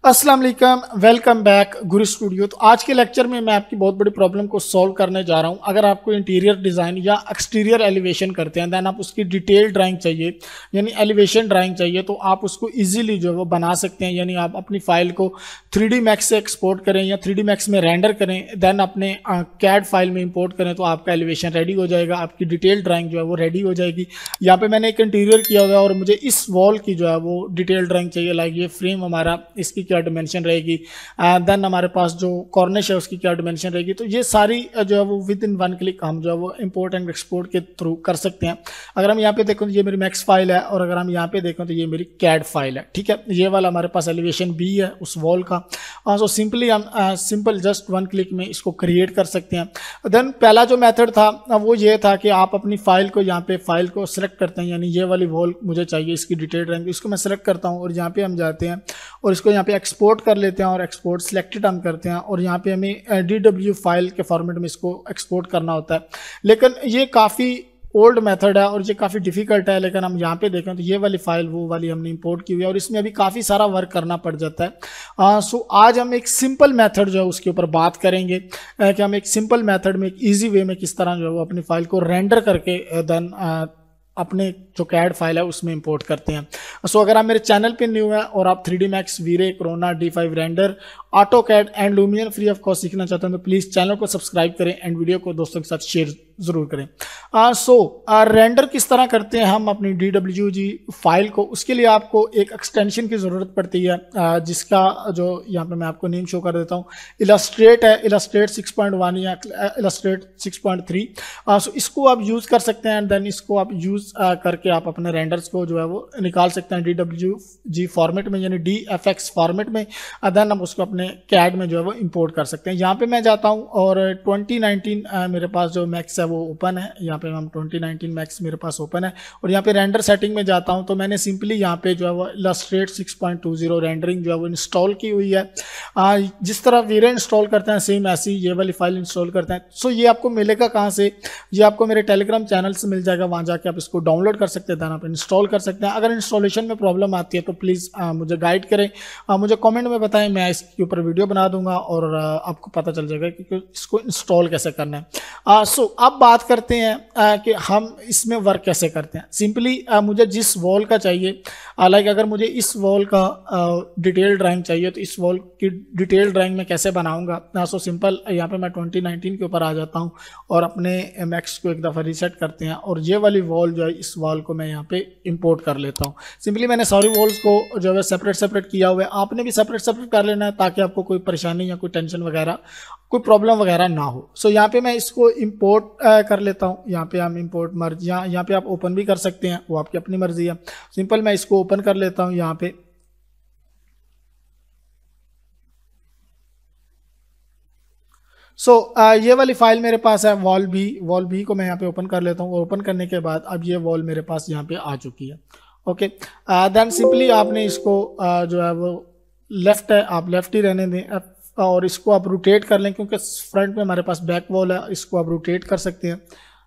अस्सलाम वालेकुम, welcome back गुरु studio. तो आज के लेक्चर में मैं आपकी बहुत बड़ी प्रॉब्लम को सॉल्व करने जा रहा हूं। अगर आपको इंटीरियर डिज़ाइन या एक्सटीरियर एलिवेशन करते हैं, दैन आप उसकी डिटेल ड्राइंग चाहिए, यानी एलिवेशन ड्राइंग चाहिए, तो आप उसको इजीली जो है वो बना सकते हैं। यानी आप अपनी फाइल को 3D मैक्स से एक्सपोर्ट करें या 3D मैक्स में रेंडर करें, दैन अपने कैड फाइल में इंपोर्ट करें, तो आपका एलिवेशन रेडी हो जाएगा, आपकी डिटेल ड्राइंग जो है वो रेडी हो जाएगी। यहाँ पे मैंने एक इंटीरियर किया हुआ है और मुझे इस वॉल की जो है वो डिटेल ड्राइंग चाहिए। लाइक ये फ्रेम हमारा, इसकी क्या डिमेंशन रहेगी, देन हमारे पास जो कॉर्निश है उसकी क्या डिमेंशन रहेगी। तो ये सारी जो है वो विद इन वन क्लिक हम जो है वो इंपोर्ट एंड एक्सपोर्ट के थ्रू कर सकते हैं। अगर हम यहाँ पे देखें तो ये मेरी मैक्स फाइल है, और अगर हम यहाँ पे देखें तो ये मेरी कैड फाइल है। ठीक है, ये वाला हमारे पास एलिवेशन बी है उस वॉल का। सो सिंपली हम सिंपल जस्ट वन क्लिक में इसको क्रिएट कर सकते हैं। देन पहला जो मेथड था वो ये था कि आप अपनी फाइल को यहाँ पे फाइल को सिलेक्ट करते हैं, यानी ये वाली वॉल मुझे चाहिए, इसकी डिटेल ड्राइंग, इसको मैं सिलेक्ट करता हूँ और यहाँ पे हम जाते हैं और इसको यहाँ पे एक्सपोर्ट कर लेते हैं और एक्सपोर्ट सिलेक्टेड हम करते हैं, और यहाँ पे हमें DW फाइल के फॉर्मेट में इसको एक्सपोर्ट करना होता है। लेकिन ये काफ़ी ओल्ड मेथड है और ये काफ़ी डिफिकल्ट है। लेकिन हम यहाँ पे देखें तो ये वाली फाइल वो वाली हमने इंपोर्ट की हुई है और इसमें अभी काफ़ी सारा वर्क करना पड़ जाता है। सो आज हम एक सिंपल मेथड जो है उसके ऊपर बात करेंगे कि हम एक सिंपल मेथड में, एक ईजी वे में किस तरह जो है वो अपनी फाइल को रेंडर करके देन अपने जो कैड फाइल है उसमें इंपोर्ट करते हैं। सो अगर आप मेरे चैनल पे न्यू है और आप 3D max, VRay, Corona, D5 render, AutoCAD and Lumion free of cost सीखना चाहते हैं तो प्लीज़ चैनल को सब्सक्राइब करें एंड वीडियो को दोस्तों के साथ शेयर ज़रूर करें। रेंडर किस तरह करते हैं हम अपनी DWG फाइल को, उसके लिए आपको एक एक्सटेंशन की ज़रूरत पड़ती है, जिसका जो यहाँ पे मैं आपको नेम शो कर देता हूँ, इलस्ट्रेट है, इलस्ट्रेट 6.1 या इलस्ट्रेट 6.3। सो इसको आप यूज़ कर सकते हैं एंड देन इसको आप यूज़ करके आप अपने रेंडर्स को जो है वो निकाल सकते हैं DWG फॉर्मेट में, यानी DFX फॉर्मेट में। देन हम उसको अपने कैड में जो है वो इंपोर्ट कर सकते हैं। यहाँ पे मैं जाता हूँ और 2019 मेरे पास जो मैक्स है वो ओपन है। यहाँ पे हम 2019 मैक्स मेरे पास ओपन है और यहाँ पे रेंडर सेटिंग में जाता हूँ तो मैंने सिंपली यहाँ पे जो है वो इलस्ट्रेट 6.20 रेंडरिंग जो है वो इंस्टॉल की हुई है। जिस तरह वीरे इंस्टॉल करते हैं सेम ऐसी ये वाली फाइल इंस्टॉल करते हैं। सो ये आपको मिलेगा कहाँ से? ये आपको मेरे टेलीग्राम चैनल से मिल जाएगा, वहाँ जाके आप इसको डाउनलोड कर सकते हैं, देन आप इंस्टॉल कर सकते हैं। अगर इंस्टॉलेशन में प्रॉब्लम आती है तो प्लीज़ मुझे गाइड करें, मुझे कमेंट में बताएं, मैं इसके ऊपर वीडियो बना दूंगा और आपको पता चल जाएगा कि इसको इंस्टॉल कैसे करना है। सो अब बात करते हैं कि हम इसमें वर्क कैसे करते हैं। सिंपली मुझे जिस वॉल का चाहिए, लाइक अगर मुझे इस वॉल का डिटेल ड्राइंग चाहिए तो इस वॉल की डिटेल ड्राइंग में कैसे बनाऊंगा। सो सिंपल यहाँ पे मैं 2019 के ऊपर आ जाता हूँ और अपने मैक्स को एक दफ़ा रीसेट करते हैं और ये वाली वॉल जो है इस वॉल को मैं यहाँ पे इंपोर्ट कर लेता हूँ। सिंपली मैंने सारी वॉल्स को जो है सेपरेट किया हुआ है, आपने भी सेपरेट कर लेना है ताकि आपको कोई परेशानी या कोई टेंशन वगैरह, कोई प्रॉब्लम वगैरह ना हो। सो यहाँ पे मैं इसको इंपोर्ट कर लेता हूँ। यहाँ पे हम इंपोर्ट मर्ज, यहाँ पे आप ओपन भी कर सकते हैं, वो आपकी अपनी मर्जी है। सिंपल मैं इसको ओपन कर लेता हूँ यहाँ पे। ये वाली फाइल मेरे पास है वॉल बी को मैं यहाँ पे ओपन कर लेता हूँ। ओपन करने के बाद अब ये वॉल मेरे पास यहाँ पे आ चुकी है। ओके, देन सिंपली आपने इसको जो है वो लेफ्ट है, आप लेफ्ट ही रहने दें और इसको आप रोटेट कर लें क्योंकि फ्रंट में हमारे पास बैक वॉल है, इसको आप रोटेट कर सकते हैं।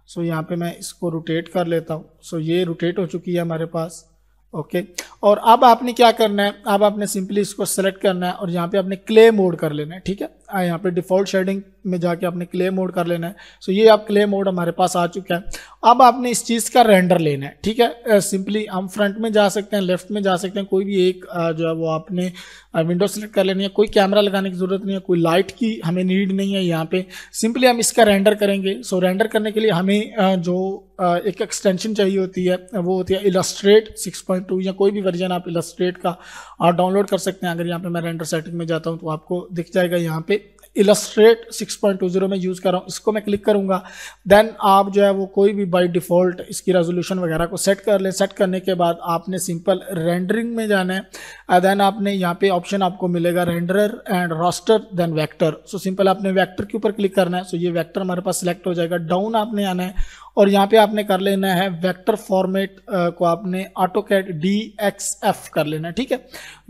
सो यहाँ पे मैं इसको रोटेट कर लेता हूँ। सो ये रोटेट हो चुकी है हमारे पास। ओके, और अब आपने क्या करना है, अब आपने सिंपली इसको सेलेक्ट करना है और यहाँ पे आपने क्ले मोड कर लेना है। ठीक है, यहाँ पे डिफ़ॉल्ट शेडिंग में जाके आपने क्ले मोड कर लेना है। सो ये आप क्ले मोड हमारे पास आ चुका है। अब आपने इस चीज़ का रेंडर लेना है। ठीक है, सिंपली हम फ्रंट में जा सकते हैं, लेफ्ट में जा सकते हैं, कोई भी एक जो है वो आपने विंडो सेलेक्ट कर लेनी है। कोई कैमरा लगाने की ज़रूरत नहीं है, कोई लाइट की हमें नीड नहीं है। यहाँ पे सिंपली हम इसका रेंडर करेंगे। सो रेंडर करने के लिए हमें जो एक एक्सटेंशन चाहिए होती है वो होती है इलस्ट्रेट 6.2 या कोई भी वर्जन आप इलस्ट्रेट का डाउनलोड कर सकते हैं। अगर यहाँ पे मैं रेंडर सेटिंग में जाता हूँ तो आपको दिख जाएगा यहाँ पे इलस्ट्रेट 6.20 में यूज़ कर रहा हूँ। इसको मैं क्लिक करूँगा, देन आप जो है वो कोई भी बाय डिफ़ॉल्ट इसकी रेजोल्यूशन वगैरह को सेट कर लें। सेट करने के बाद आपने सिंपल रेंडरिंग में जाना है। देन आपने यहाँ पे ऑप्शन आपको मिलेगा renderer and raster then vector. So simple आपने वेक्टर के ऊपर क्लिक करना है। सो ये वेक्टर हमारे पास सिलेक्ट हो जाएगा। डाउन आपने आना है और यहाँ पे आपने कर लेना है वेक्टर फॉर्मेट को आपने ऑटोकैड DXF कर लेना है। ठीक है,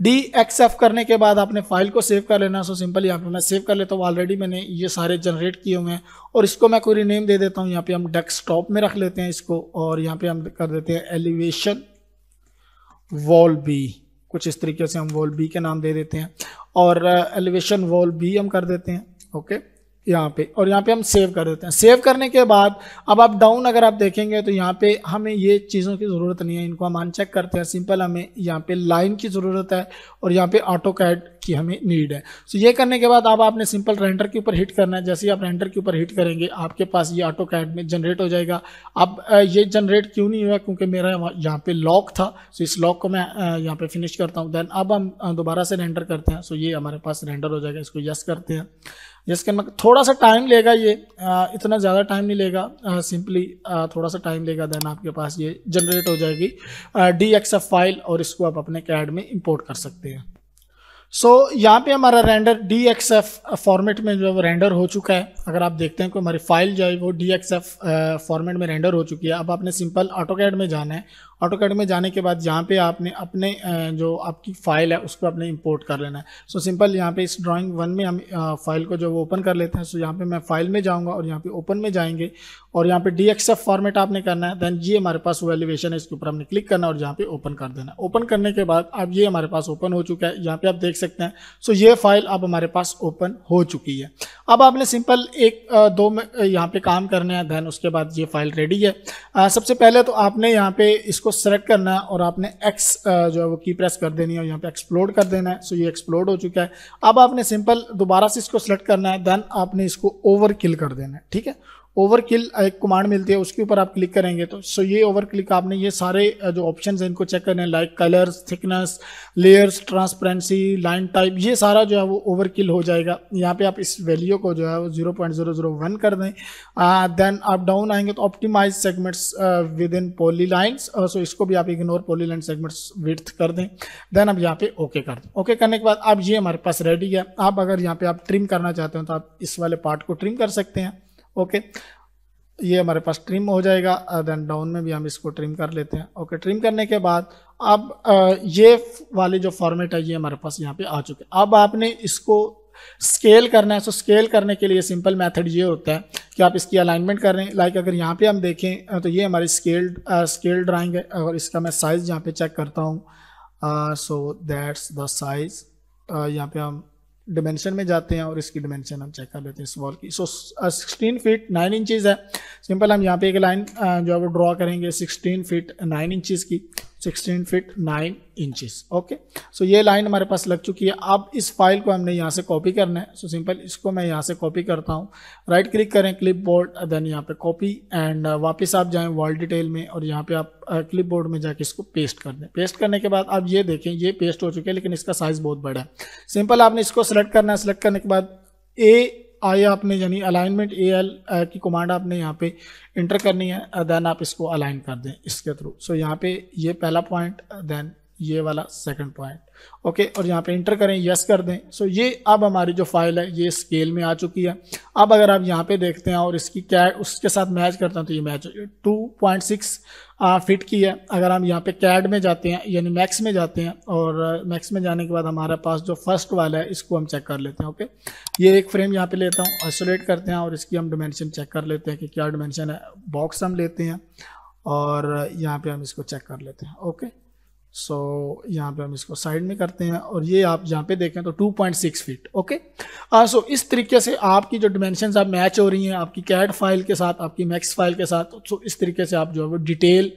DXF करने के बाद आपने फाइल को सेव कर लेना। सो सिंपल यहाँ पे मैं सेव कर लेता हूँ। ऑलरेडी मैंने ये सारे जनरेट किए हुए हैं और इसको मैं कोई नेम दे देता हूँ। यहाँ पे हम डेस्कटॉप में रख लेते हैं इसको और यहाँ पे हम कर देते हैं एलिवेशन वॉल बी। कुछ इस तरीके से हम वॉल बी के नाम दे देते हैं और एलिवेशन वॉल भी हम कर देते हैं, ओके यहाँ पे, और यहाँ पे हम सेव कर देते हैं। सेव करने के बाद अब आप डाउन अगर आप देखेंगे तो यहाँ पे हमें ये चीज़ों की ज़रूरत नहीं है, इनको हम अनचेक करते हैं। सिंपल हमें यहाँ पे लाइन की ज़रूरत है और यहाँ पे ऑटोकैड की हमें नीड है। सो ये करने के बाद अब आपने सिंपल रेंडर के ऊपर हिट करना है। जैसे ही आप रेंडर के ऊपर हिट करेंगे आपके पास ये ऑटोकैड में जनरेट हो जाएगा। अब ये जनरेट क्यों नहीं हुआ, क्योंकि मेरा यहाँ पे लॉक था। सो इस लॉक को मैं यहाँ पे फिनिश करता हूँ। देन अब हम दोबारा से रेंडर करते हैं। सो ये हमारे पास रेंडर हो जाएगा। इसको यस करते हैं। यस करना थोड़ा सा टाइम लेगा, ये इतना ज़्यादा टाइम नहीं लेगा, सिंपली थोड़ा सा टाइम लेगा। देन आपके पास ये जनरेट हो जाएगी DXF फाइल और इसको आप अपने कैड में इंपोर्ट कर सकते हैं। सो यहाँ पे हमारा रेंडर DXF फॉर्मेट में जो है वो रेंडर हो चुका है। अगर आप देखते हैं कि हमारी फाइल जो है वो DXF फॉर्मेट में रेंडर हो चुकी है। अब आपने सिंपल ऑटोकैड में जाना है। ऑटोकैड में जाने के बाद यहाँ पे आपने अपने जो आपकी फ़ाइल है उसको आपने इंपोर्ट कर लेना है। सो सिंपल यहाँ पे इस ड्राइंग 1 में हम फाइल को जो वो ओपन कर लेते हैं। सो यहाँ पे मैं फाइल में जाऊँगा और यहाँ पे ओपन में जाएंगे और यहाँ पे DXF फॉर्मेट आपने करना है। देन ये हमारे पास वो एलिवेशन है, इसके ऊपर हमने क्लिक करना है और यहाँ पे ओपन कर देना है। ओपन करने के बाद अब ये हमारे पास ओपन हो चुका है, यहाँ पे आप देख सकते हैं। सो ये फाइल अब हमारे पास ओपन हो चुकी है। अब आपने सिंपल 1-2 में यहाँ पे काम करने हैं। देन उसके बाद ये फाइल रेडी है। सबसे पहले तो आपने यहाँ पे इसको सेलेक्ट करना है और आपने X जो है वो की प्रेस कर देनी है और यहाँ पे एक्सप्लोड कर देना है। सो ये एक्सप्लोड हो चुका है। अब आपने सिंपल दोबारा से इसको सेलेक्ट करना है। देन आपने इसको ओवर किल कर देना है, ठीक है। ओवर किल एक कमांड मिलती है, उसके ऊपर आप क्लिक करेंगे तो सो ये ओवर क्लिक आपने ये सारे जो ऑप्शंस हैं इनको चेक करने हैं, like colours, thickness, layers, transparency, line type, ये सारा जो है वो ओवर किल हो जाएगा। यहाँ पे आप इस वैल्यू को जो है वो 0.001 कर दें। देन आप डाउन आएंगे तो ऑप्टिमाइज सेगमेंट्स विद इन पॉलीलाइंस, सो इसको भी आप इग्नोर पॉलीलाइन सेगमेंट्स विड्थ कर दें। देन अब यहाँ पे ओके कर दें। ओके करने के बाद अब ये हमारे पास रेडी है। आप अगर यहाँ पे आप ट्रिम करना चाहते हो तो आप इस वाले पार्ट को ट्रिम कर सकते हैं, ओके ये हमारे पास ट्रिम हो जाएगा। देन डाउन में भी हम इसको ट्रिम कर लेते हैं। ओके ट्रिम करने के बाद अब ये वाले जो फॉर्मेट है ये हमारे पास यहाँ पे आ चुके हैं। अब आपने इसको स्केल करना है। सो स्केल करने के लिए सिंपल मेथड ये होता है कि आप इसकी अलाइनमेंट कर रहे हैं। लाइक अगर यहाँ पे हम देखें तो ये हमारी स्केल ड्राइंग है और इसका मैं साइज़ यहाँ पे चेक करता हूँ। So that's the size. यहाँ पे हम डिमेंशन में जाते हैं और इसकी डिमेंशन हम चेक कर लेते हैं इस वॉल की। सो 16 फीट 9 इंचज़ है। सिंपल हम यहाँ पे एक लाइन जो है वो ड्रॉ करेंगे 16 फीट 9 इंचज़ की, 16 फीट 9 इंचज़। ओके सो ये लाइन हमारे पास लग चुकी है। अब इस फाइल को हमने यहाँ से कॉपी करना है। सो सिंपल इसको मैं यहाँ से कॉपी करता हूँ। राइट क्लिक करें क्लिप बोर्ड, देन यहाँ पे कॉपी एंड वापस आप जाएँ वॉल डिटेल में और यहाँ पे आप क्लिप बोर्ड में जाके इसको पेस्ट कर दें। पेस्ट करने के बाद आप ये देखें ये पेस्ट हो चुके हैं, लेकिन इसका साइज़ बहुत बड़ा है। सिंपल आपने इसको सेलेक्ट करना है। सेलेक्ट करने के बाद आई आपने यानी अलाइनमेंट AL की कमांड आपने यहाँ पे इंटर करनी है। देन आप इसको अलाइन कर दें इसके थ्रू। सो यहाँ पे ये पहला पॉइंट, देन ये वाला सेकंड पॉइंट, ओके और यहाँ पे इंटर करें, यस कर दें। सो ये अब हमारी जो फाइल है ये स्केल में आ चुकी है। अब अगर आप यहाँ पे देखते हैं और इसकी कैड उसके साथ मैच करते हैं तो ये मैच 2.6 फीट की है। अगर हम यहाँ पे कैड में जाते हैं यानी मैक्स में जाते हैं और मैक्स में जाने के बाद हमारे पास जो फर्स्ट वाला है इसको हम चेक कर लेते हैं। ओके ये एक फ्रेम यहाँ पे लेता हूँ, आइसोलेट करते हैं और इसकी हम डिमेंशन चेक कर लेते हैं कि क्या डिमेंशन है। बॉक्स हम लेते हैं और यहाँ पे हम इसको चेक कर लेते हैं। ओके सो यहाँ पे हम इसको साइड में करते हैं और ये आप यहाँ पे देखें तो 2.6 फीट। ओके सो इस तरीके से आपकी जो डिमेंशंस आप मैच हो रही हैं आपकी कैड फाइल के साथ, आपकी मैक्स फाइल के साथ। सो इस तरीके से आप जो है वो डिटेल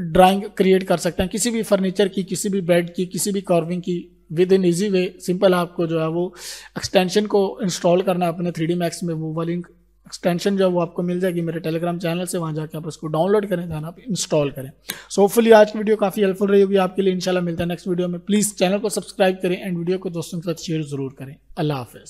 ड्राइंग क्रिएट कर सकते हैं किसी भी फर्नीचर की, किसी भी बेड की, किसी भी कार्विंग की with in easy way. Simple आपको जो है वो एक्सटेंशन को इंस्टॉल करना है अपने 3D Max में। वो वाली एक्सटेंशन जो है वो आपको मिल जाएगी मेरे टेलीग्राम चैनल से, वहाँ जाके आप उसको डाउनलोड करें, देन आप इंस्टॉल करें। सो होपफुली आज की वीडियो काफ़ी हेल्पफुल रही होगी आपके लिए। इंशाल्लाह मिलता है नेक्स्ट वीडियो में। प्लीज़ चैनल को सब्सक्राइब करें एंड वीडियो को दोस्तों के साथ शेयर ज़रूर करें। अल्लाह हाफिज़।